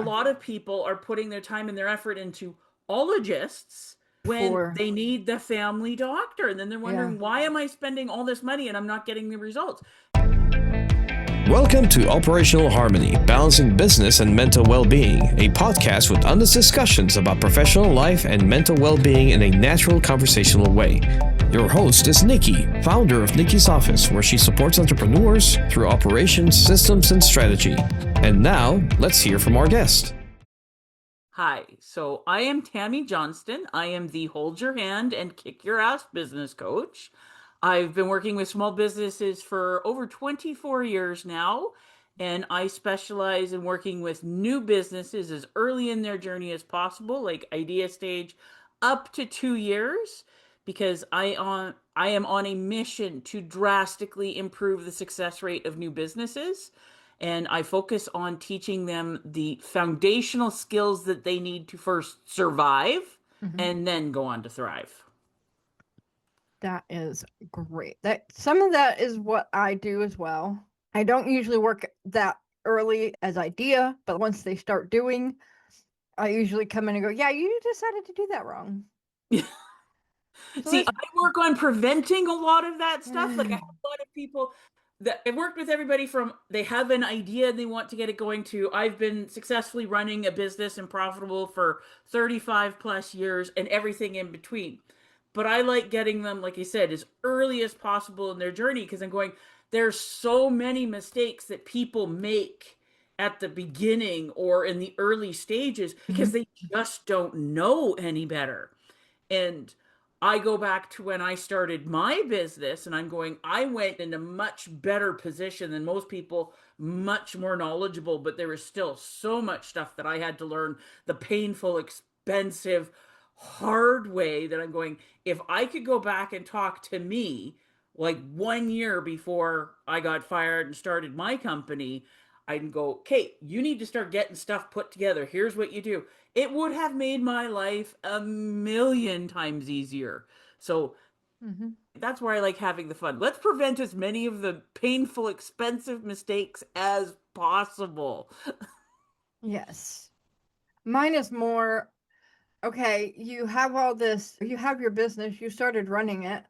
lot of people are putting their time and their effort into ologists when they need the family doctor. And then they're wondering, why am I spending all this money and I'm not getting the results? Welcome to Operational Harmony, Balancing Business and Mental Well-Being, a podcast with honest discussions about professional life and mental well-being in a natural conversational way. Your host is Nikki, founder of Nikki's Office, where she supports entrepreneurs through operations, systems, and strategy. And now, let's hear from our guest. Hi, so I am Tammy Johnston. I am the Hold Your Hand and Kick Your Ass business coach. I've been working with small businesses for over 24 years now, and I specialize in working with new businesses as early in their journey as possible, like idea stage up to 2 years, because I am on a mission to drastically improve the success rate of new businesses. And I focus on teaching them the foundational skills that they need to first survive and then go on to thrive. That is great. Some of that is what I do as well. I don't usually work that early as idea, but once they start doing, I usually come in and go, yeah, you decided to do that wrong. So see, I work on preventing a lot of that stuff. Like I have a lot of people that I've worked with everybody from they have an idea and they want to get it going to I've been successfully running a business and profitable for 35 plus years and everything in between. But I like getting them, like you said, as early as possible in their journey, because I'm going, there's so many mistakes that people make at the beginning or in the early stages because they just don't know any better. And I go back to when I started my business and I'm going, I went in a much better position than most people, much more knowledgeable, but there was still so much stuff that I had to learn, the painful, expensive, hard way, that I'm going, if I could go back and talk to me like 1 year before I got fired and started my company, I'd go, okay, you need to start getting stuff put together. Here's what you do. It would have made my life a million times easier. So that's where I like having the fun. Let's prevent as many of the painful, expensive mistakes as possible. Yes. Mine is more, okay, you have all this, you have your business, you started running it.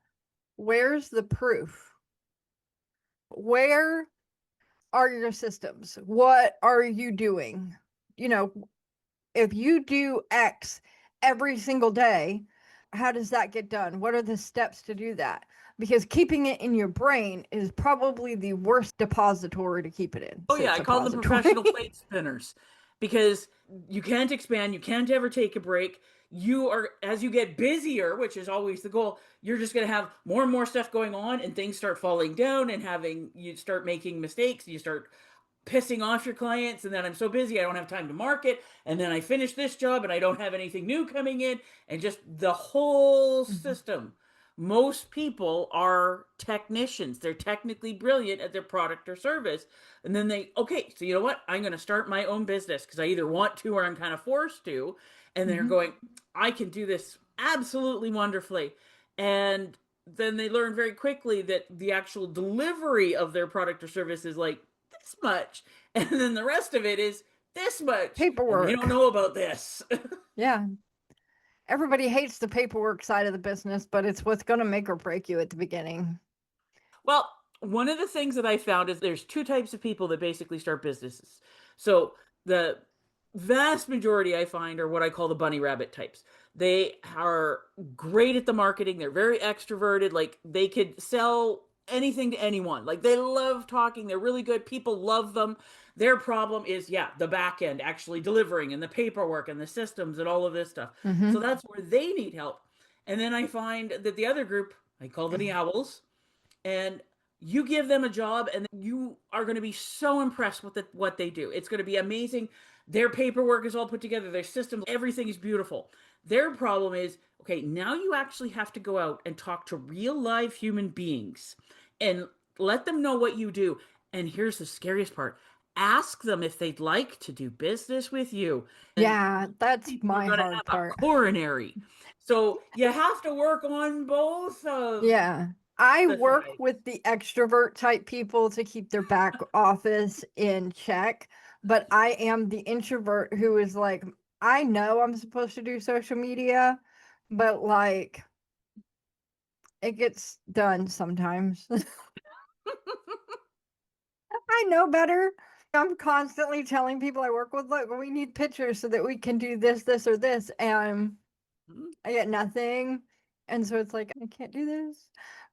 Where's the proof? Where are your systems? What are you doing? You know, if you do X every single day, how does that get done? What are the steps to do that? Because keeping it in your brain is probably the worst depository to keep it in. Oh yeah, I call them professional plate spinners, because you can't expand, you can't ever take a break. You are, as you get busier, which is always the goal, you're just going to have more and more stuff going on and things start falling down and you start making mistakes. You start pissing off your clients, and then I'm so busy I don't have time to market, and then I finish this job and I don't have anything new coming in, and just the whole system. Most people are technicians. They're technically brilliant at their product or service. And then okay, so you know what? I'm going to start my own business because I either want to or I'm kind of forced to. And they're going, I can do this absolutely wonderfully. And then they learn very quickly that the actual delivery of their product or service is like this much. And then the rest of it is this much. Paperwork. You don't know about this. Yeah. Everybody hates the paperwork side of the business, but it's what's going to make or break you at the beginning. Well, one of the things that I found is there's two types of people that basically start businesses. So the vast majority I find are what I call the bunny rabbit types. They are great at the marketing. They're very extroverted. Like they could sell anything to anyone. Like they love talking. They're really good. People love them. Their problem is, the back end, actually delivering and the paperwork and the systems and all of this stuff. So that's where they need help. And then I find that the other group, I call them the owls, and you give them a job and you are going to be so impressed with what they do. It's going to be amazing. Their paperwork is all put together. Their systems, everything is beautiful. Their problem is, okay, now you actually have to go out and talk to real live human beings and let them know what you do. And here's the scariest part. Ask them if they'd like to do business with you. And yeah, that's my hard part. Coronary. So you have to work on both of I work with the extrovert type people to keep their back office in check, but I am the introvert who is like, I know I'm supposed to do social media, but like it gets done sometimes. I know better. I'm constantly telling people I work with, look, we need pictures so that we can do this, this, or this. And I get nothing. And so it's like, I can't do this.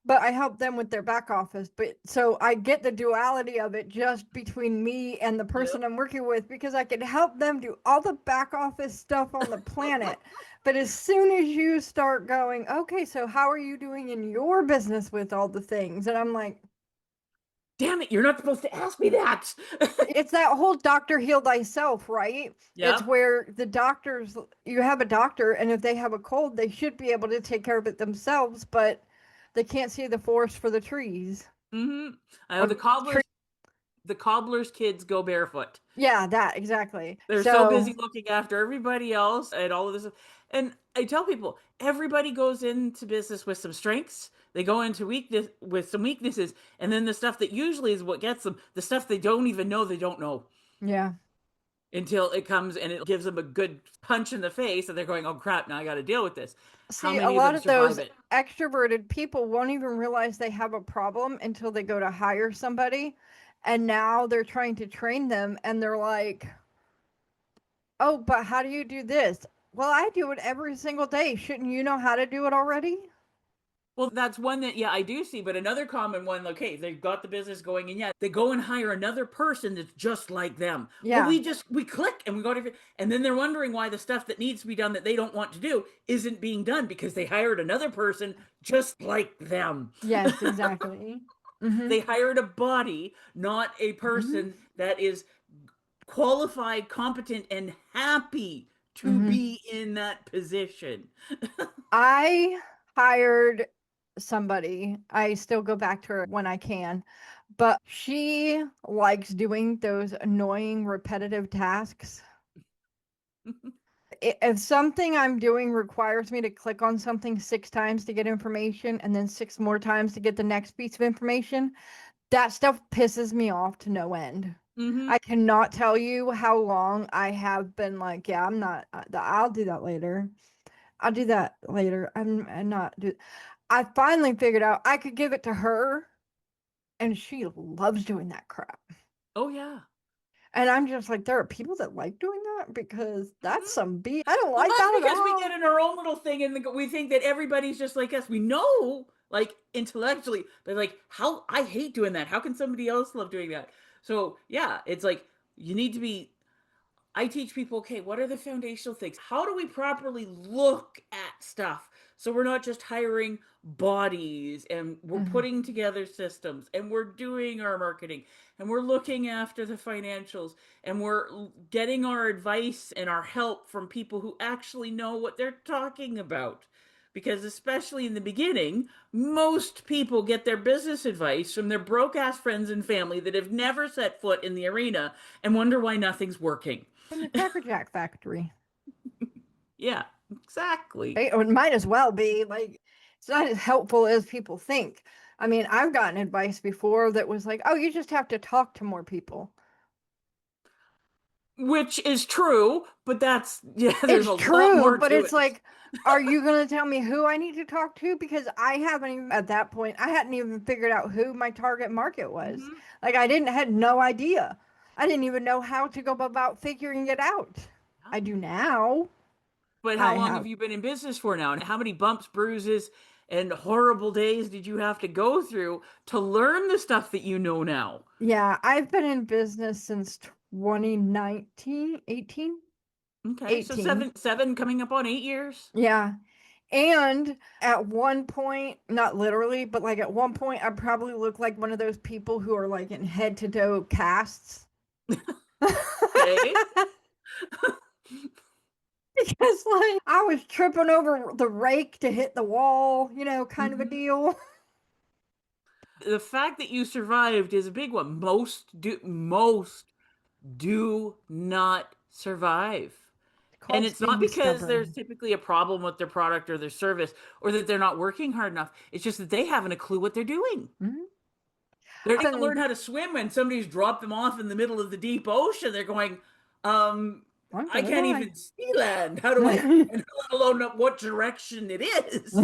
But I help them with their back office. But so I get the duality of it just between me and the person Yep. I'm working with because I can help them do all the back office stuff on the planet. But as soon as you start going, okay, so how are you doing in your business with all the things? And I'm like, Damn it, you're not supposed to ask me that. it's that whole doctor heal thyself, right? It's Yep. where the doctors, you have a doctor, and if they have a cold, they should be able to take care of it themselves, but they can't see the forest for the trees. Mm-hmm. I know Or the cobbler's kids go barefoot. yeah, that exactly. They're so busy So looking after everybody else and all of this. And I tell people, everybody goes into business with some strengths. They go into weakness with some weaknesses, and then the stuff that usually is what gets them, the stuff they don't even know they don't know yeah. until it comes and it gives them a good punch in the face, and they're going, "Oh crap! Now I got to deal with this." How See, a many of lot them of survive those it? extroverted people won't even realize they have a problem until they go to hire somebody, and now they're trying to train them, and they're like, oh, but how do you do this? Well, I do it every single day. Shouldn't you know how to do it already? Well, that's one that, yeah, I do see. But another common one, okay, they've got the business going, and yeah, they go and hire another person that's just like them. Well, Yeah. we click and we go to, and then they're wondering why the stuff that needs to be done that they don't want to do isn't being done because they hired another person just like them. Yes, exactly. Mm-hmm. They hired a body, not a Mm-hmm. person that is qualified, competent, and happy to Mm-hmm. be in that position. I hired somebody. I still go back to her when I can, but she likes doing those annoying repetitive tasks. If something I'm doing requires me to click on something 6 times to get information and then 6 more times to get the next piece of information, that stuff pisses me off to no end. Mm-hmm. I cannot tell you how long I have been like, yeah, I'm not, I'll do that later. I'll do that later. I'm not do. I finally figured out I could give it to her, and she loves doing that crap. Oh yeah. And I'm just like, there are people that like doing that because that's Mm-hmm. some B. I don't Well, like that's that at because we all. get in our own little thing and we think that everybody's just like us. We know, like intellectually, but like, how I hate doing that. How can somebody else love doing that? So, yeah, it's like you need to be. I teach people, okay, what are the foundational things? How do we properly look at stuff? So we're not just hiring bodies and we're Mhm. putting together systems and we're doing our marketing and we're looking after the financials and we're getting our advice and our help from people who actually know what they're talking about. Because especially in the beginning, most people get their business advice from their broke ass friends and family that have never set foot in the arena and wonder why nothing's working. From the Cracker Jack factory. Yeah, exactly. It might as well be like it's not as helpful as people think. I mean, I've gotten advice before that was like, oh, you just have to talk to more people. Which is true, but that's, yeah, there's It's a lot true, more but to it's it. like, are you going to tell me who I need to talk to? Because I haven't even, at that point, I hadn't even figured out who my target market was. Mhm. Like, had no idea. I didn't even know how to go about figuring it out. I do now. But how I long have have, you been in business for now? And how many bumps, bruises, and horrible days did you have to go through to learn the stuff that you know now? yeah, I've been in business since 2019, 18, Okay, so 18. seven coming up on 8 years. Yeah. And at one point, not literally, but like at one point, I probably look like one of those people who are like in head to toe casts. Okay. Because like I was tripping over the rake to hit the wall, kind of a Mhm. deal. The fact that you survived is a big one. Most do not survive. It's And called it's not being because there's stubborn. typically a problem with their product or their service or that they're not working hard enough. It's just that they haven't a clue what they're doing. Mhm. They're going to learn how to swim when somebody's dropped them off in the middle of the deep ocean. They're going, I can't even see land. How do I, and let alone know what direction it is?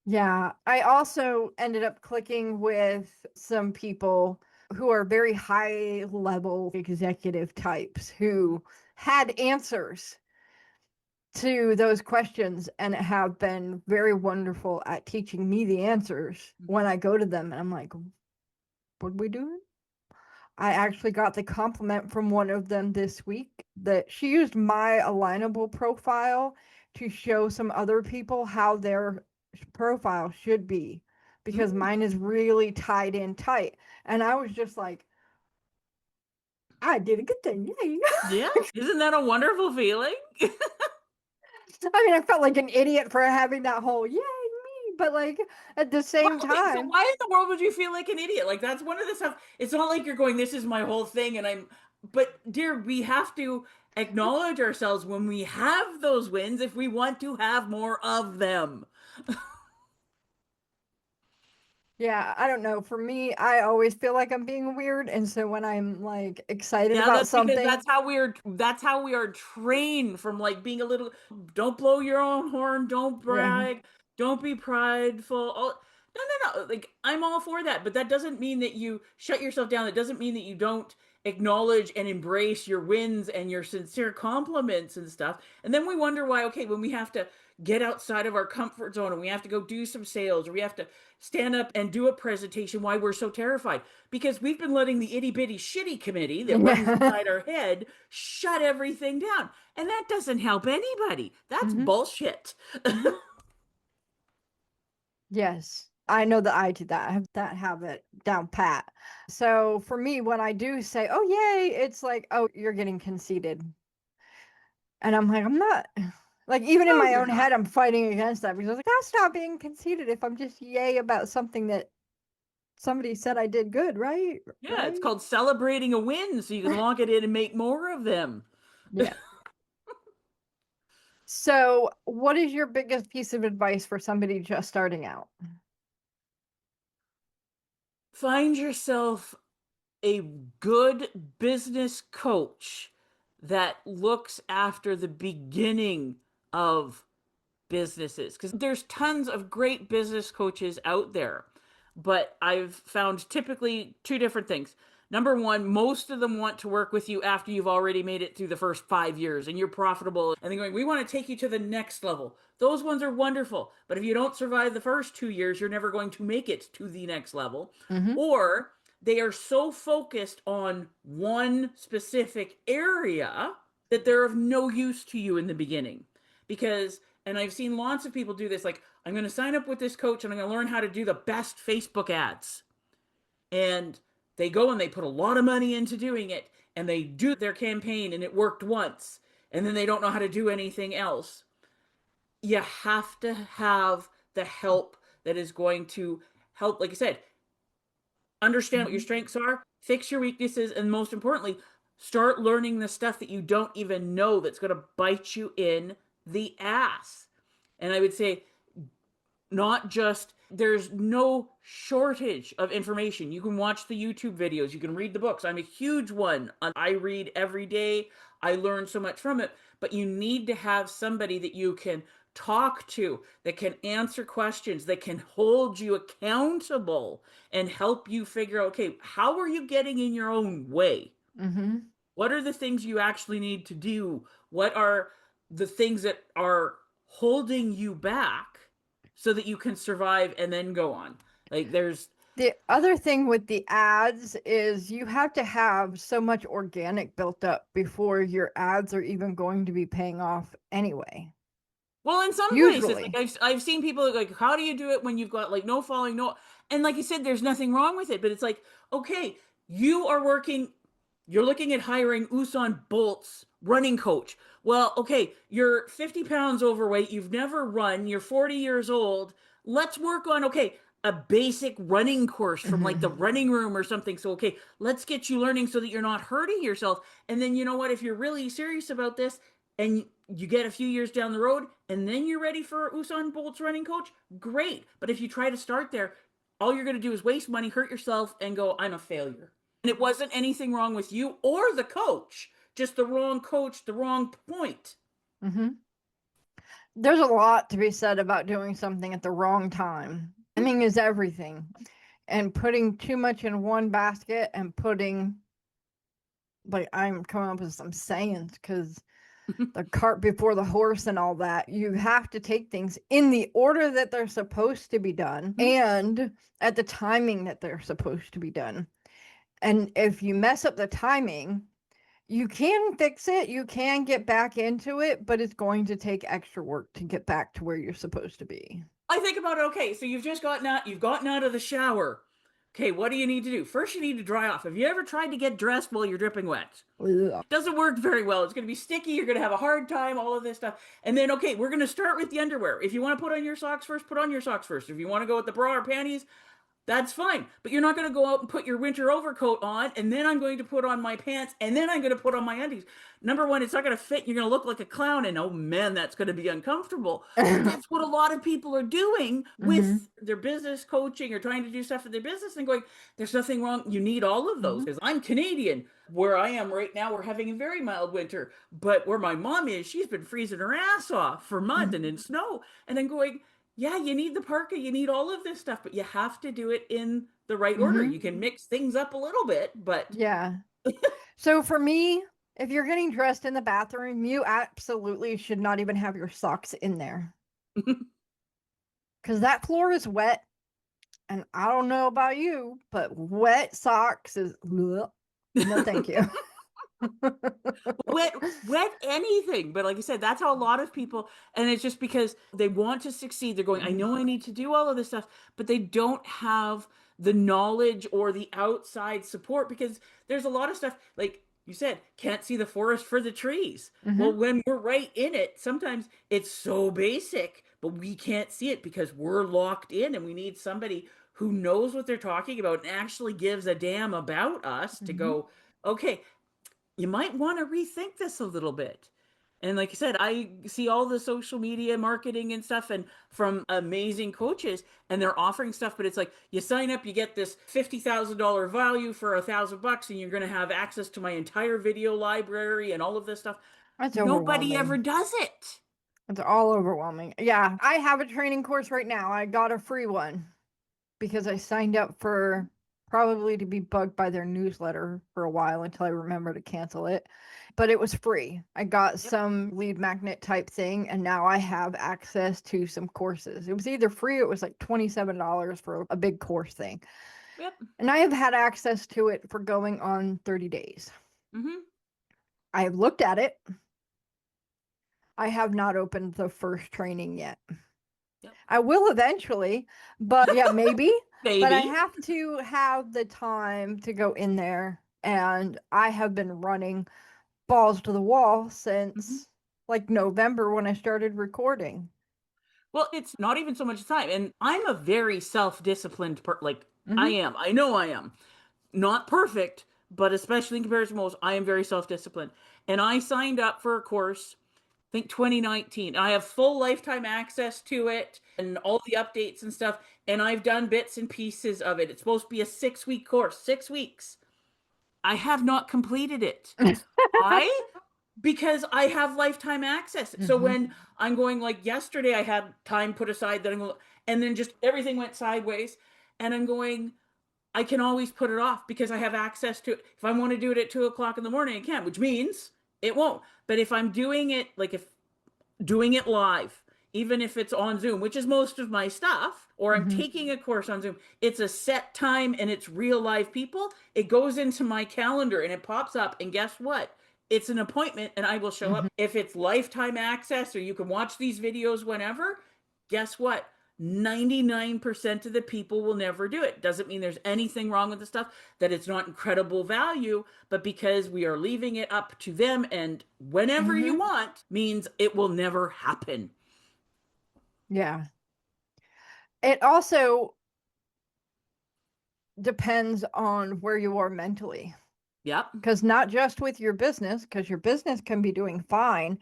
Yeah, I also ended up clicking with some people who are very high level executive types who had answers to those questions and have been very wonderful at teaching me the answers when I go to them. And I'm like, what are we doing? I actually got the compliment from one of them this week that she used my alignable profile to show some other people how their profile should be, because mine is really tied in tight. And I was just like, I did a good thing. Yay. Yeah. Isn't that a wonderful feeling? I mean, I felt like an idiot for having that whole yay me, but like at the same So time, why in the world would you feel like an idiot? Like that's one of the stuff. It's not like you're going, this is my whole thing, but dear, we have to acknowledge ourselves when we have those wins if we want to have more of them. yeah, I don't know. For me, I always feel like I'm being weird, and so when I'm like excited Yeah, about that's because something, that's how we are trained from like being a little, don't blow your own horn, don't yeah. brag, don't be prideful. Oh, no. Like I'm all for that, but that doesn't mean that you shut yourself down. It doesn't mean that you don't acknowledge and embrace your wins and your sincere compliments and stuff. And then we wonder why, okay, when we have to get outside of our comfort zone and we have to go do some sales or we have to stand up and do a presentation, why we're so terrified, because we've been letting the itty bitty shitty committee that runs inside our head shut everything down, and that doesn't help anybody. That's bullshit. Yes, I know that I do that. I have that habit down pat. So for me, when I do say, "Oh yay," it's like, "Oh, you're getting conceited," and I'm like, "I'm not." Like even in No, my you're own not. head, I'm fighting against that because I was like, "That's not being conceited if I'm just yay about something that somebody said I did good, right? Yeah, it's Right?" called celebrating a win so you can lock it in and make more of them. Yeah. So, what is your biggest piece of advice for somebody just starting out? Find yourself a good business coach that looks after the beginning of businesses, because there's tons of great business coaches out there, but I've found typically two different things. Number one, most of them want to work with you after you've already made it through the first 5 years and you're profitable, and they're going, we want to take you to the next level. Those ones are wonderful, but if you don't survive the first 2 years, you're never going to make it to the next level. Mm-hmm. Or they are so focused on one specific area that they're of no use to you in the beginning. Because, and I've seen lots of people do this, like, I'm going to sign up with this coach and I'm going to learn how to do the best Facebook ads. And they go and they put a lot of money into doing it and they do their campaign and it worked once. And then they don't know how to do anything else. You have to have the help that is going to help, like I said, understand what your strengths are, fix your weaknesses, and most importantly, start learning the stuff that you don't even know that's going to bite you in the ass. And I would say, not just, there's no shortage of information. You can watch the YouTube videos, you can read the books. I'm a huge one. I read every day. I learn so much from it, but you need to have somebody that you can talk to, that can answer questions, that can hold you accountable and help you figure out, okay, how are you getting in your own way? Mm-hmm. What are the things you actually need to do? What are the things that are holding you back so that you can survive and then go on? Like there's The other thing with the ads is you have to have so much organic built up before your ads are even going to be paying off anyway. Well, in some places, like Usually. I've seen people like, how do you do it when you've got like no following, no, and like you said, there's nothing wrong with it, but it's like, okay, you are working, you're looking at hiring Usain Bolt's running coach. Well, okay, you're 50 pounds overweight, you've never run, you're 40 years old. Let's work on, okay, a basic running course from like the running room or something. So, okay, let's get you learning so that you're not hurting yourself. And then, you know what, if you're really serious about this, and you get a few years down the road and then you're ready for Usain Bolt's running coach, great. But if you try to start there, all you're going to do is waste money, hurt yourself, and go, I'm a failure. And it wasn't anything wrong with you or the coach, just the wrong coach, the wrong point. Mm-hmm. There's a lot to be said about doing something at the wrong time. Timing is everything. And putting too much in one basket and putting, like, I'm coming up with some sayings because the cart before the horse and all that. You have to take things in the order that they're supposed to be done and at the timing that they're supposed to be done. And if you mess up the timing, you can fix it, you can get back into it, but it's going to take extra work to get back to where you're supposed to be. I think about it, okay, so you've gotten out of the shower. Okay, what do you need to do? First, you need to dry off. Have you ever tried to get dressed while you're dripping wet? Ugh. Doesn't work very well. It's going to be sticky. You're going to have a hard time, all of this stuff. And then, okay, we're going to start with the underwear. If you want to put on your socks first, put on your socks first. If you want to go with the bra or panties, that's fine. But you're not going to go out and put your winter overcoat on, and then I'm going to put on my pants, and then I'm going to put on my undies. Number one, it's not going to fit. You're going to look like a clown, and oh man, that's going to be uncomfortable. That's what a lot of people are doing with their business coaching or trying to do stuff in their business and going, there's nothing wrong. You need all of those. Because I'm Canadian. Where I am right now, we're having a very mild winter. But where my mom is, she's been freezing her ass off for mud and in snow. And then going, yeah, you need the parka, you need all of this stuff, but you have to do it in the right order. You can mix things up a little bit, but yeah. So for me, if you're getting dressed in the bathroom, you absolutely should not even have your socks in there. Because that floor is wet. And I don't know about you, but wet socks is no thank you. wet anything. But like I said, that's how a lot of people, and it's just because they want to succeed. They're going, I know I need to do all of this stuff, but they don't have the knowledge or the outside support, because there's a lot of stuff, like you said, can't see the forest for the trees. Well, when we're right in it, sometimes it's so basic, but we can't see it because we're locked in, and we need somebody who knows what they're talking about and actually gives a damn about us to go, okay, you might want to rethink this a little bit. And like I said, I see all the social media marketing and stuff and from amazing coaches, and they're offering stuff, but it's like, you sign up, you get this $50,000 value for $1,000, and you're going to have access to my entire video library and all of this stuff. That's Nobody ever does it. It's all overwhelming. Yeah, I have a training course right now. I got a free one because I signed up for probably to be bugged by their newsletter for a while until I remember to cancel it. But it was free. I got some lead magnet type thing, and now I have access to some courses. It was either free or it was like $27 for a big course thing. Yep. And I have had access to it for going on 30 days. I have looked at it. I have not opened the first training yet. I will eventually, but yeah, maybe. But I have to have the time to go in there, and I have been running balls to the wall since like November when I started recording. Well, it's not even so much time, and I'm a very self-disciplined I know I am not perfect, but especially in comparison to most, I am very self-disciplined. And I signed up for a course, I think 2019. I have full lifetime access to it and all the updates and stuff. And I've done bits and pieces of it. It's supposed to be a 6-week course, 6 weeks. I have not completed it. Why? Because I have lifetime access. So when I'm going, like yesterday, I had time put aside that and then just everything went sideways. And I'm going, I can always put it off because I have access to it. If I want to do it at 2:00 in the morning, I can, which means it won't. But if I'm doing it, doing it live, even if it's on Zoom, which is most of my stuff, or I'm taking a course on Zoom, it's a set time and it's real live people. It goes into my calendar and it pops up. And guess what? It's an appointment and I will show up. If it's lifetime access or you can watch these videos whenever, guess what? 99% of the people will never do it. Doesn't mean there's anything wrong with the stuff, that it's not incredible value, but because we are leaving it up to them and whenever you want means it will never happen. Yeah. It also depends on where you are mentally. Yep. Because not just with your business, because your business can be doing fine,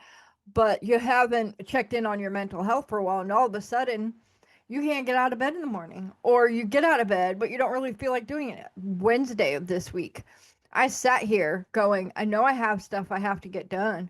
but you haven't checked in on your mental health for a while, and all of a sudden you can't get out of bed in the morning, or you get out of bed but you don't really feel like doing it. Wednesday of this week, I sat here going, I know I have stuff I have to get done.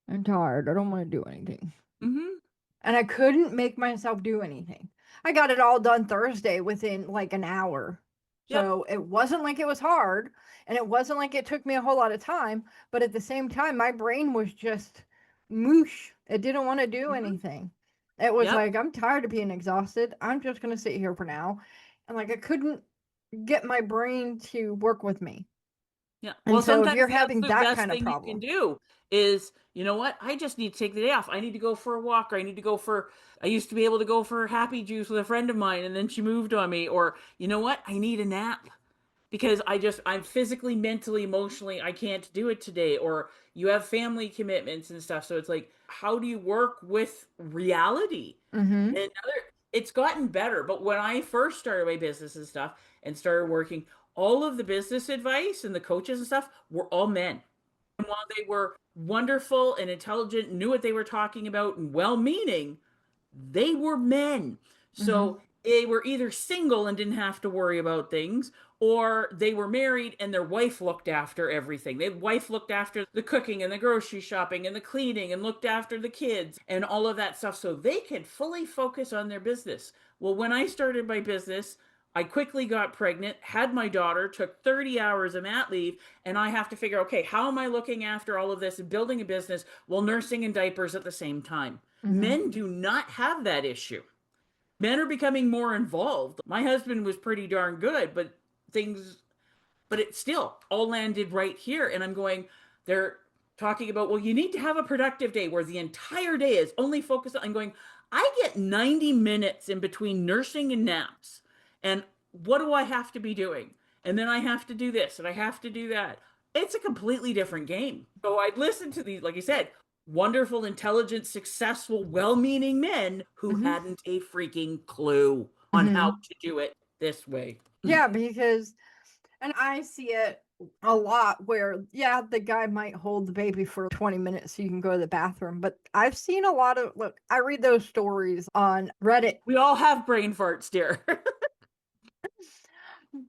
I'm tired. I don't want to do anything. Mm-hmm. And I couldn't make myself do anything. I got it all done Thursday within like an hour. Yep. So it wasn't like it was hard, and it wasn't like it took me a whole lot of time, but at the same time my brain was just moosh. It didn't want to do Mm-hmm. anything. It was Yep. like, I'm tired of being exhausted. I'm just going to sit here for now. And like I couldn't get my brain to work with me. Yeah. And Well, so if sometimes you're the having absolute that best kind of thing you can problem. do is, you know what? I just need to take the day off. I need to go for a walk, or I need to go for, I used to be able to go for happy juice with a friend of mine, and then she moved on me. Or, you know what? I need a nap because I'm physically, mentally, emotionally, I can't do it today. Or you have family commitments and stuff. So it's like, how do you work with reality? Mhm. And it's gotten better. But when I first started my business and stuff and started working, all of the business advice and the coaches and stuff were all men. And while they were wonderful and intelligent, knew what they were talking about and well meaning, they were men. Mhm. So they were either single and didn't have to worry about things, or they were married and their wife looked after everything. Their wife looked after the cooking and the grocery shopping and the cleaning and looked after the kids and all of that stuff so they could fully focus on their business. Well, when I started my business, I quickly got pregnant, had my daughter, took 30 hours of mat leave, and I have to figure, okay, how am I looking after all of this and building a business while nursing in diapers at the same time? Mhm. Men do not have that issue. Men are becoming more involved. My husband was pretty darn good, things, but it still all landed right here. And I'm going, they're talking about, well, you need to have a productive day where the entire day is only focused on, I'm going, I get 90 minutes in between nursing and naps. And what do I have to be doing? And then I have to do this and I have to do that. It's a completely different game. So I'd listen to these, like I said, wonderful, intelligent, successful, well meaning men who Mhm. hadn't a freaking clue on how Mhm. to do it this way. Yeah, because, and I see it a lot where, yeah, the guy might hold the baby for 20 minutes so you can go to the bathroom. But I've seen a lot of, look, I read those stories on Reddit, We all have brain farts, dear.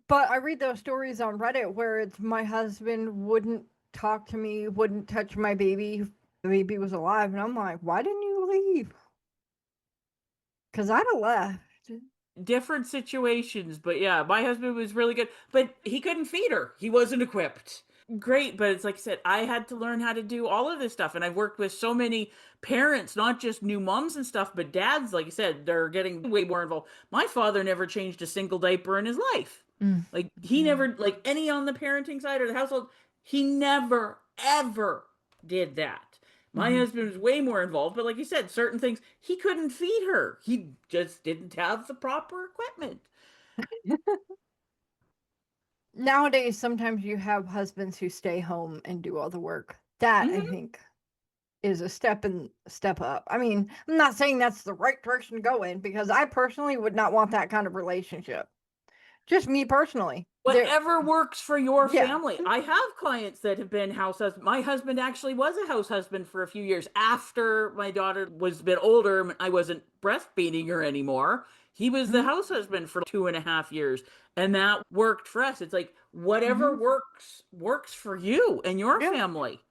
but I read those stories on Reddit where it's my husband wouldn't talk to me, wouldn't touch my baby. The baby was alive. And I'm like, why didn't you leave? Because I'd have left. Different situations, but yeah, my husband was really good, but he couldn't feed her. He wasn't equipped. Great, but it's like I said, I had to learn how to do all of this stuff, and I've worked with so many parents, not just new moms and stuff, but dads. Like I said, they're getting way more involved. My father never changed a single diaper in his life. Mm. Like he Yeah. never, like any on the parenting side or the household, he never ever did that. My Mhm. husband was way more involved, but like you said, certain things he couldn't feed her. He just didn't have the proper equipment. Nowadays, sometimes you have husbands who stay home and do all the work. That I Mm-hmm. think is a step up. I mean, I'm not saying that's the right direction to go in because I personally would not want that kind of relationship. Just me personally. There, Whatever works for your yeah. family. I have clients that have been house husbands. My husband actually was a house husband for a few years after my daughter was a bit older. I wasn't breastfeeding her anymore. He was the Mhm. house husband for 2.5 years, and that worked for us. It's like whatever Mhm. works for you and your Yeah, family.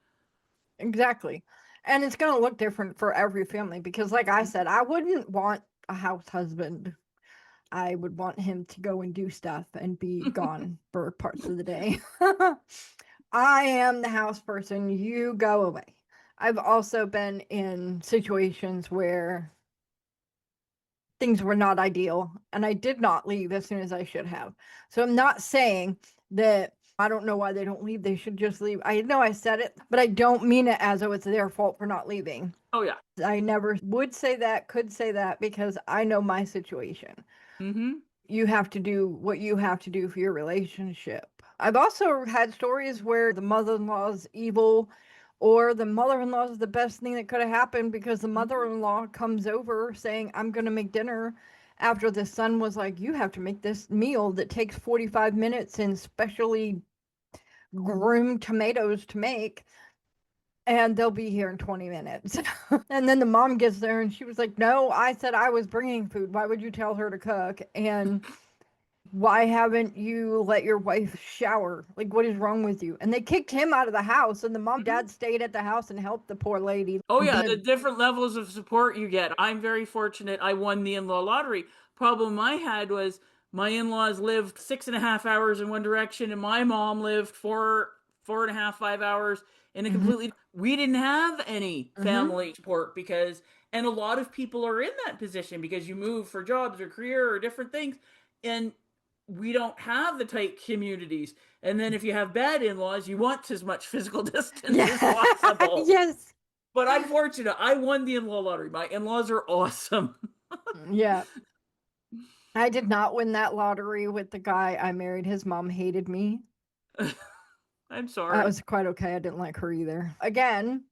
exactly. And it's going to look different for every family because, like I said, I wouldn't want a house husband. I would want him to go and do stuff and be gone for parts of the day. I am the house person. You go away. I've also been in situations where things were not ideal and I did not leave as soon as I should have. So I'm not saying that I don't know why they don't leave. They should just leave. I know I said it, but I don't mean it as though it's their fault for not leaving. Oh yeah. I never would say that, could say that because I know my situation. Mm-hmm. You have to do what you have to do for your relationship. I've also had stories where the mother-in-law is evil or the mother-in-law is the best thing that could have happened because the mother-in-law comes over saying, I'm going to make dinner after the son was like, you have to make this meal that takes 45 minutes and specially groomed tomatoes to make. and they'll be here in 20 minutes. And then the mom gets there and she was like, no, I said I was bringing food. Why would you tell her to cook? And why haven't you let your wife shower? Like, what is wrong with you? And they kicked him out of the house, and the mom, dad stayed at the house and helped the poor lady. Oh yeah, the different levels of support you get. I'm very fortunate I won the in-law lottery. Problem I had was my in-laws lived 6.5 hours in one direction, and my mom lived 4.5, 5 hours in a completely. We didn't have any family support because, and a lot of people are in that position because you move for jobs or career or different things, and we don't have the tight communities. And then if you have bad in-laws, you want as much physical distance as possible. Yes. But I'm fortunate. I won the in-law lottery. My in-laws are awesome. Yeah. I did not win that lottery with the guy I married. His mom hated me. I'm sorry. That was quite okay. I didn't like her either. Again,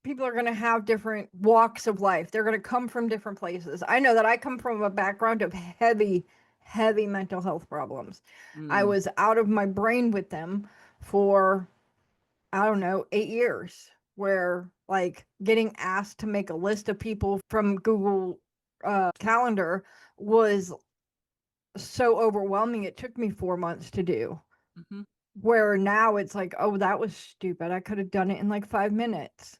people are going to have different walks of life. They're going to come from different places. I know that I come from a background of heavy mental health problems. I was out of my brain with them for, I don't know, 8 years, where like getting asked to make a list of people from Google Calendar was so overwhelming. It took me 4 months to do. Where now it's like, oh, that was stupid. I could have done it in like 5 minutes.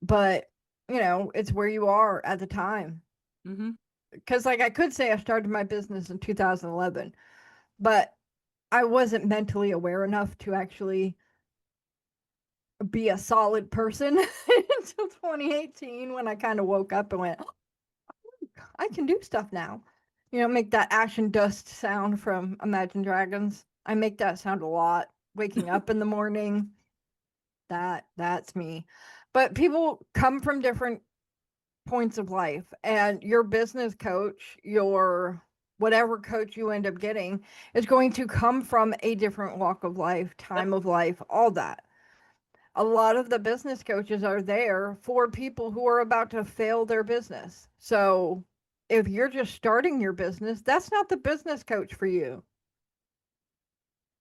But, you know, it's where you are at the time. Because like I could say I started my business in 2011, but I wasn't mentally aware enough to actually be a solid person until 2018, when I kind of woke up and went, oh, I can do stuff now. You know, make that ashen dust sound from Imagine Dragons. I make that sound a lot. Waking up in the morning. That's me. But people come from different points of life, and your business coach, your whatever coach you end up getting, is going to come from a different walk of life, time of life, all that. A lot of the business coaches are there for people who are about to fail their business. So if you're just starting your business, that's not the business coach for you.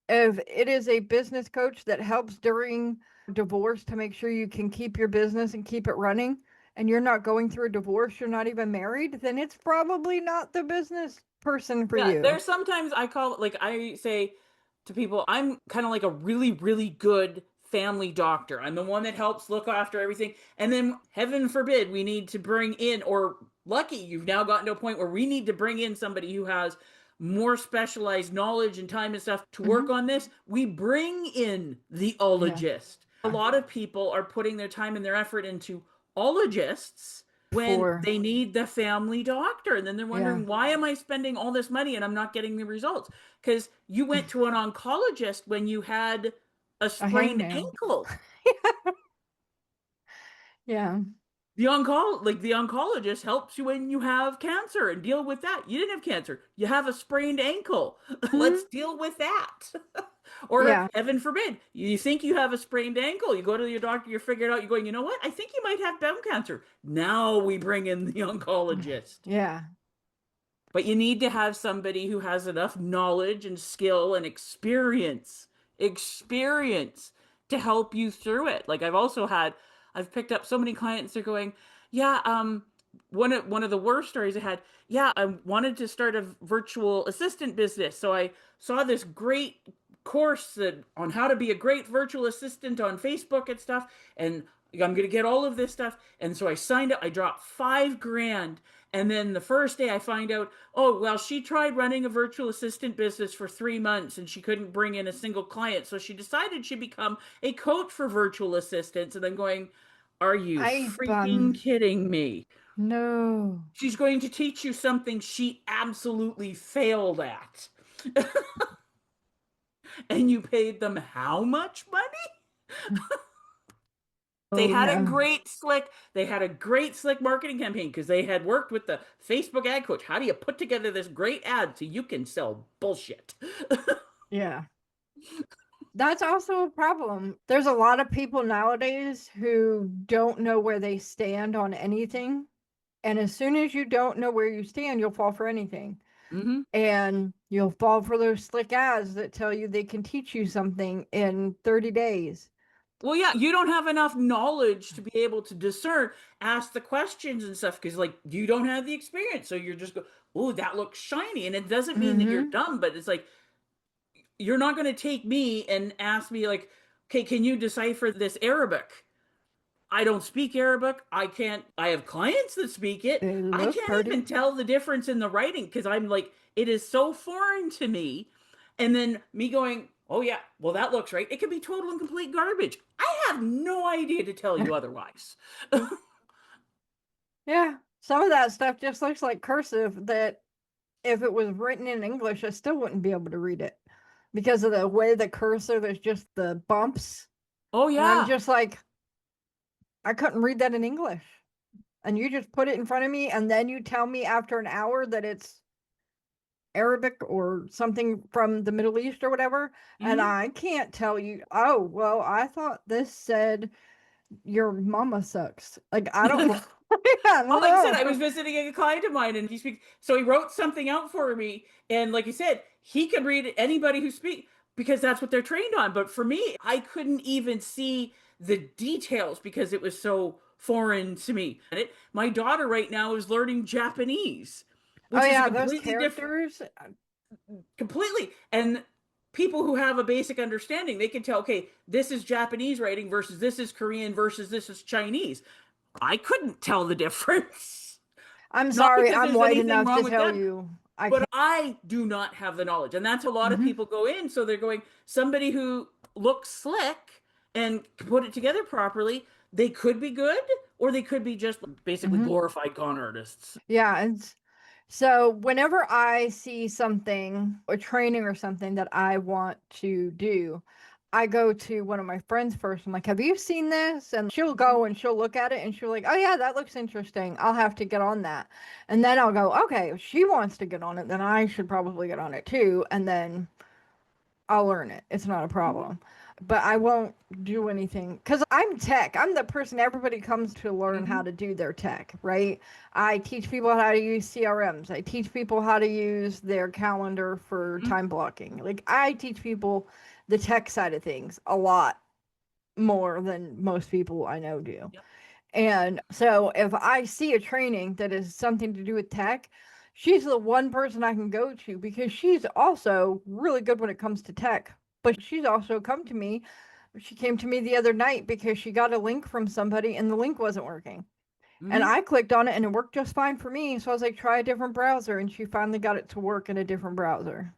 If it is a business coach that helps during divorce to make sure you can keep your business and keep it running, and you're not going through a divorce, you're not even married, then it's probably not the business person for you. There's sometimes I call it, like I say to people, I'm kind of like a really, really good family doctor. I'm the one that helps look after everything. And then heaven forbid we need to bring in, or lucky you've now gotten to a point where we need to bring in somebody who has more specialized knowledge and time and stuff to work on this. We bring in the ologist. A lot of people are putting their time and their effort into ologists when they need the family doctor, and then they're wondering, why am I spending all this money and I'm not getting the results? Because you went to an oncologist when you had a sprained ankle. Yeah. The oncologist helps you when you have cancer and deal with that. You didn't have cancer. You have a sprained ankle. Let's deal with that. Or heaven forbid, you think you have a sprained ankle. You go to your doctor, you figure it out. You're going, you know what? I think you might have bone cancer. Now we bring in the oncologist. Yeah. But you need to have somebody who has enough knowledge and skill and experience to help you through it. Like I've picked up so many clients. They're going, one of the worst stories I had. I wanted to start a virtual assistant business. So I saw this great course on how to be a great virtual assistant on Facebook and stuff. And I'm going to get all of this stuff. And so I signed up, I dropped $5,000. And then the first day I find out, oh, well, she tried running a virtual assistant business for 3 months and she couldn't bring in a single client. So she decided she'd become a coach for virtual assistants. And I'm going, are you freaking kidding me? No. She's going to teach you something she absolutely failed at. And you paid them how much money? They had a great slick marketing campaign because they had worked with the Facebook ad coach. How do you put together this great ad so you can sell bullshit? Yeah. That's also a problem. There's a lot of people nowadays who don't know where they stand on anything. And as soon as you don't know where you stand, you'll fall for anything. And you'll fall for those slick ads that tell you they can teach you something in 30 days. Well, yeah, you don't have enough knowledge to be able to discern, ask the questions and stuff because, like, you don't have the experience. So you're just go, oh, that looks shiny. And it doesn't mean that you're Mm-hmm. dumb, but it's like, you're not going to take me and ask me, like, okay, can you decipher this Arabic? I don't speak Arabic. I can't, I have clients that speak it. It I looked can't even pretty. tell the difference in the writing because I'm like, it is so foreign to me. And then me going, oh, yeah, well, that looks right. It could be total and complete garbage. I have no idea to tell you otherwise. Yeah. Some of that stuff just looks like cursive that if it was written in English, I still wouldn't be able to read it because of the way the cursive is just the bumps. Oh, And I'm yeah. just like, I couldn't read that in English. And you just put it in front of me, and then you tell me after an hour that it's Arabic or something from the Middle East or whatever. And Mhm. I can't tell you, oh, well, I thought this said your mama sucks. Like, I don't, I Well, don't like I said, I know. was visiting a client of mine and he speaks, so he wrote something out for me. And like you said, he could read anybody who speaks because that's what they're trained on. But for me, I couldn't even see the details because it was so foreign to me. My daughter right now is learning Japanese, Oh, which is a yeah, those completely different, characters. completely. And people who have a basic understanding, they can tell, okay, this is Japanese writing versus this is Korean versus this is Chinese. I couldn't tell the difference. I'm Not sorry, because I'm there's white anything enough wrong to with tell them, you I but can't. I do not have the knowledge. And that's a lot of Hmm. people go in. So they're going, somebody who looks slick and put it together properly, they could be good or they could be just basically Hmm. glorified con artists. Yeah, and so whenever I see something, a training or something that I want to do, I go to one of my friends first. I'm like, have you seen this? And she'll go and she'll look at it and she'll like, oh yeah, that looks interesting. I'll have to get on that. And then I'll go, okay, if she wants to get on it, then I should probably get on it too. And then I'll learn it. It's not a problem. But I won't do anything because I'm tech. I'm the person everybody comes to learn how Mm-hmm. to do their tech, right? I teach people how to use CRMs. I teach people how to use their calendar for Mm-hmm. time blocking. Like, I teach people the tech side of things a lot more than most people I know do. Yep. And so if I see a training that is something to do with tech, she's the one person I can go to because she's also really good when it comes to tech. But she's also come to me. She came to me the other night because she got a link from somebody and the link wasn't working. And Mm-hmm. I clicked on it and it worked just fine for me. So I was like, try a different browser. And she finally got it to work in a different browser.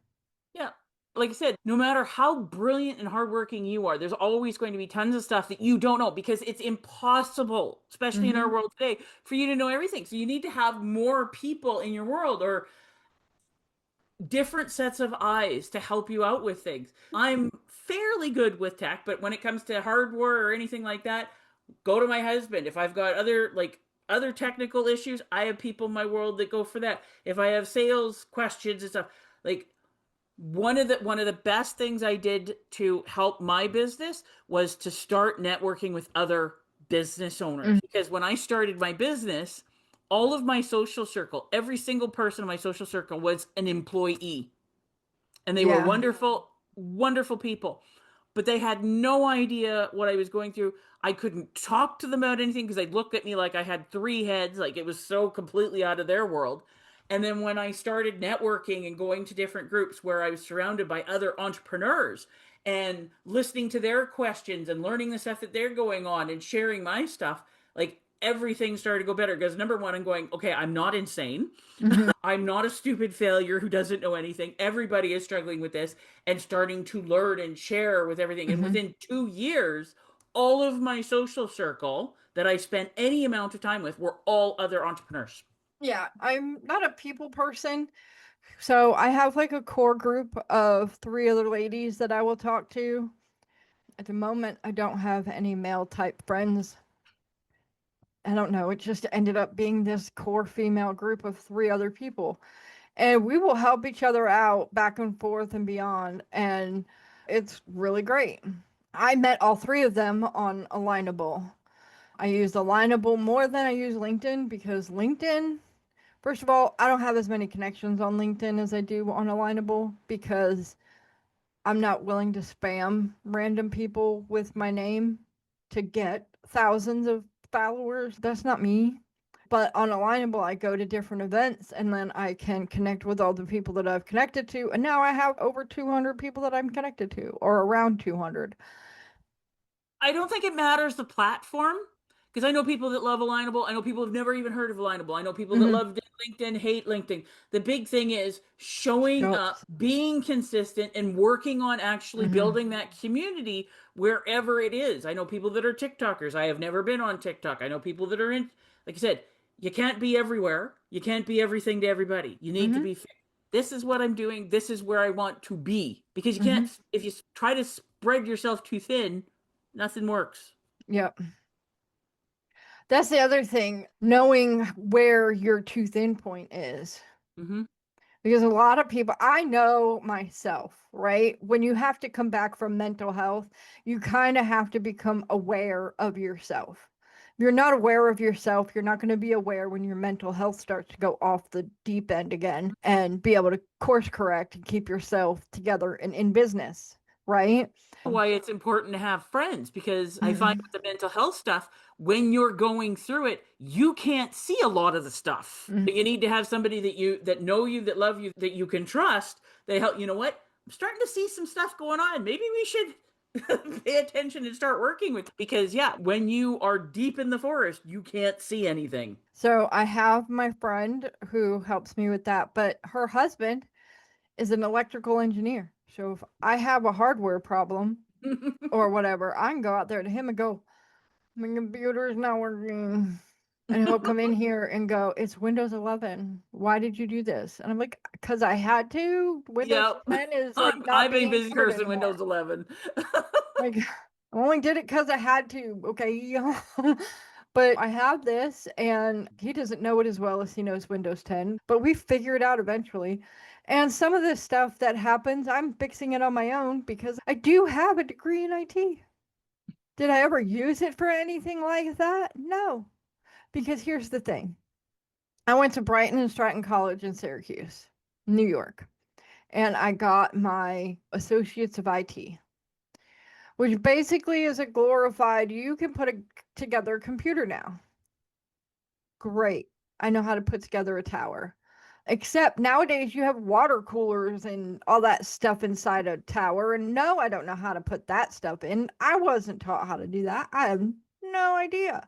Yeah. Like I said, no matter how brilliant and hardworking you are, there's always going to be tons of stuff that you don't know because it's impossible, especially in our Hmm. world today, for you to know everything. So you need to have more people in your world or different sets of eyes to help you out with things. I'm fairly good with tech, but when it comes to hardware or anything like that, go to my husband. If I've got other technical issues, I have people in my world that go for that. If I have sales questions and stuff, like one of the best things I did to help my business was to start networking with other business owners. Because when I started my business, all of my social circle, every single person in my social circle was an employee. And they were Yeah. wonderful, wonderful people. But they had no idea what I was going through. I couldn't talk to them about anything because they'd look at me like I had three heads, like it was so completely out of their world. And then when I started networking and going to different groups where I was surrounded by other entrepreneurs and listening to their questions and learning the stuff that they're going on and sharing my stuff, like everything started to go better. Because number one, I'm going, okay, I'm not insane. Hmm. I'm not a stupid failure who doesn't know anything. Everybody is struggling with this and starting to learn and share with everything. And Hmm. within 2 years, all of my social circle that I spent any amount of time with were all other entrepreneurs. Yeah. I'm not a people person. So I have like a core group of three other ladies that I will talk to. At the moment, I don't have any male type friends. I don't know. It just ended up being this core female group of three other people. And we will help each other out back and forth and beyond. And it's really great. I met all three of them on Alignable. I use Alignable more than I use LinkedIn because LinkedIn, first of all, I don't have as many connections on LinkedIn as I do on Alignable because I'm not willing to spam random people with my name. to get thousands of followers. That's not me. But on Alignable, I go to different events and then I can connect with all the people that I've connected to. And now I have over 200 people that I'm connected to, or around 200. I don't think it matters the platform, because I know people that love Alignable. I know people who've never even heard of Alignable. I know people that love LinkedIn, hate LinkedIn. The big thing is showing up, being consistent, and working on actually building that community wherever it is. I know people that are TikTokers. I have never been on TikTok. I know people that are in, like I said, you can't be everywhere. You can't be everything to everybody. You need to be, this is what I'm doing. This is where I want to be. Because you can't, if you try to spread yourself too thin, nothing works. Yep. That's the other thing, knowing where your too thin point is. Because a lot of people, I know myself, right? When you have to come back from mental health, you kind of have to become aware of yourself. If you're not aware of yourself, you're not going to be aware when your mental health starts to go off the deep end again and be able to course correct and keep yourself together and in business, right? Why it's important to have friends, because I find with the mental health stuff, when you're going through it, you can't see a lot of the stuff. You need to have somebody that know you, that love you, that you can trust. They help. You know what? I'm starting to see some stuff going on. Maybe we should pay attention and start working with, because when you are deep in the forest, you can't see anything. So I have my friend who helps me with that, but her husband is an electrical engineer. So if I have a hardware problem or whatever, I can go out there to him and go, my computer is not working. And he'll come in here and go, it's Windows 11. Why did you do this? And I'm like, because I had to. Windows 10 is like not I've been being busy covered cursing anymore. Windows 11. Like, I only did it because I had to. Okay. But I have this, and he doesn't know it as well as he knows Windows 10, but we figure it out eventually. And some of this stuff that happens, I'm fixing it on my own because I do have a degree in IT. Did I ever use it for anything like that? No. Because here's the thing. I went to Brighton and Stratton College in Syracuse, New York, and I got my Associates of IT, which basically is a glorified, you can put together a computer now. Great. I know how to put together a tower. Except nowadays you have water coolers and all that stuff inside a tower. And no, I don't know how to put that stuff in. I wasn't taught how to do that. I have no idea.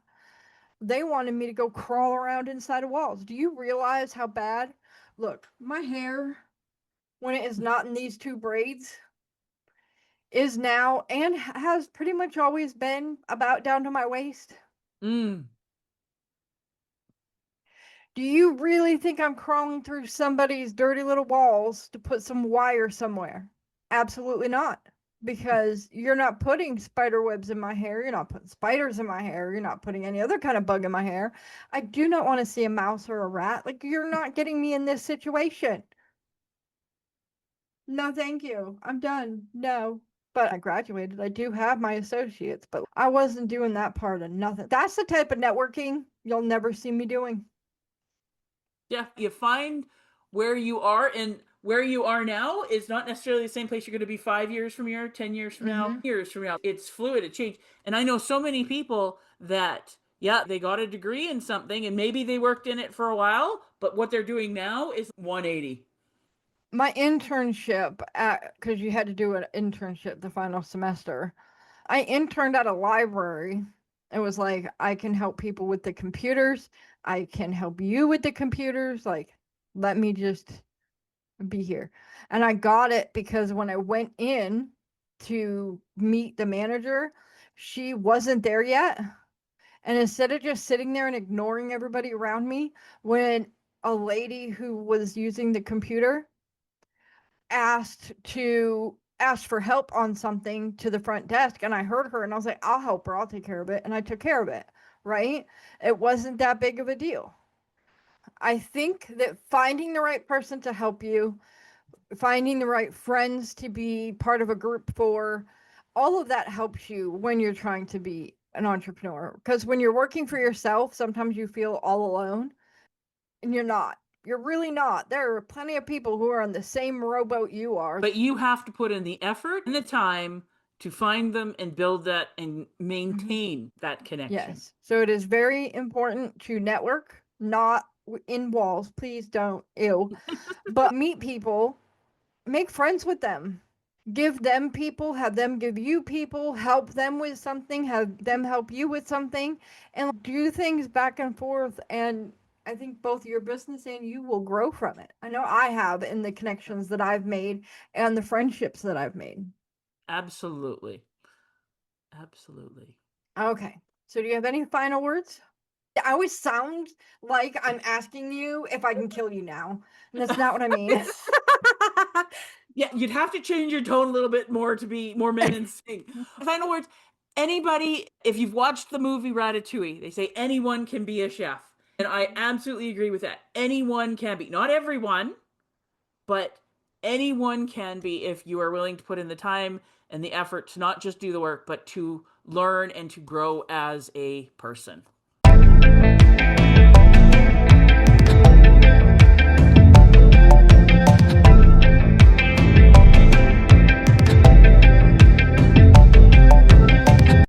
They wanted me to go crawl around inside of walls. Do you realize how bad? Look, my hair, when it is not in these two braids, is now and has pretty much always been about down to my waist. Do you really think I'm crawling through somebody's dirty little walls to put some wire somewhere? Absolutely not. Because you're not putting spider webs in my hair. You're not putting spiders in my hair. You're not putting any other kind of bug in my hair. I do not want to see a mouse or a rat. Like, you're not getting me in this situation. No, thank you. I'm done. No. But I graduated. I do have my associates, but I wasn't doing that part of nothing. That's the type of networking you'll never see me doing. Yeah, you find where you are, and where you are now is not necessarily the same place you're going to be 5 years from here, 10 years from now, years from now. It's fluid, it changed. And I know so many people that, they got a degree in something and maybe they worked in it for a while, but what they're doing now is 180. My internship because you had to do an internship the final semester, I interned at a library. It was like, I can help people with the computers. I can help you with the computers. Like, let me just be here. And I got it because when I went in to meet the manager, she wasn't there yet. And instead of just sitting there and ignoring everybody around me, when a lady who was using the computer asked for help on something to the front desk, and I heard her and I was like, I'll help her, I'll take care of it. And I took care of it, right? It wasn't that big of a deal. I think that finding the right person to help you, finding the right friends to be part of a group for, all of that helps you when you're trying to be an entrepreneur. Because when you're working for yourself, sometimes you feel all alone, and you're not. You're really not. There are plenty of people who are on the same rowboat you are. But you have to put in the effort and the time to find them and build that and maintain that connection. Yes. So it is very important to network, not in walls. Please don't. Ew. But meet people, make friends with them. Give them people, have them give you people, help them with something, have them help you with something, and do things back and forth. And I think both your business and you will grow from it. I know I have in the connections that I've made and the friendships that I've made. Absolutely. Absolutely. Okay. So do you have any final words? I always sound like I'm asking you if I can kill you now. And that's not what I mean. Yeah, you'd have to change your tone a little bit more to be more menacing. Final words, anybody, if you've watched the movie Ratatouille, they say anyone can be a chef. And I absolutely agree with that. Anyone can be. Not everyone, but anyone can be if you are willing to put in the time and the effort to not just do the work, but to learn and to grow as a person.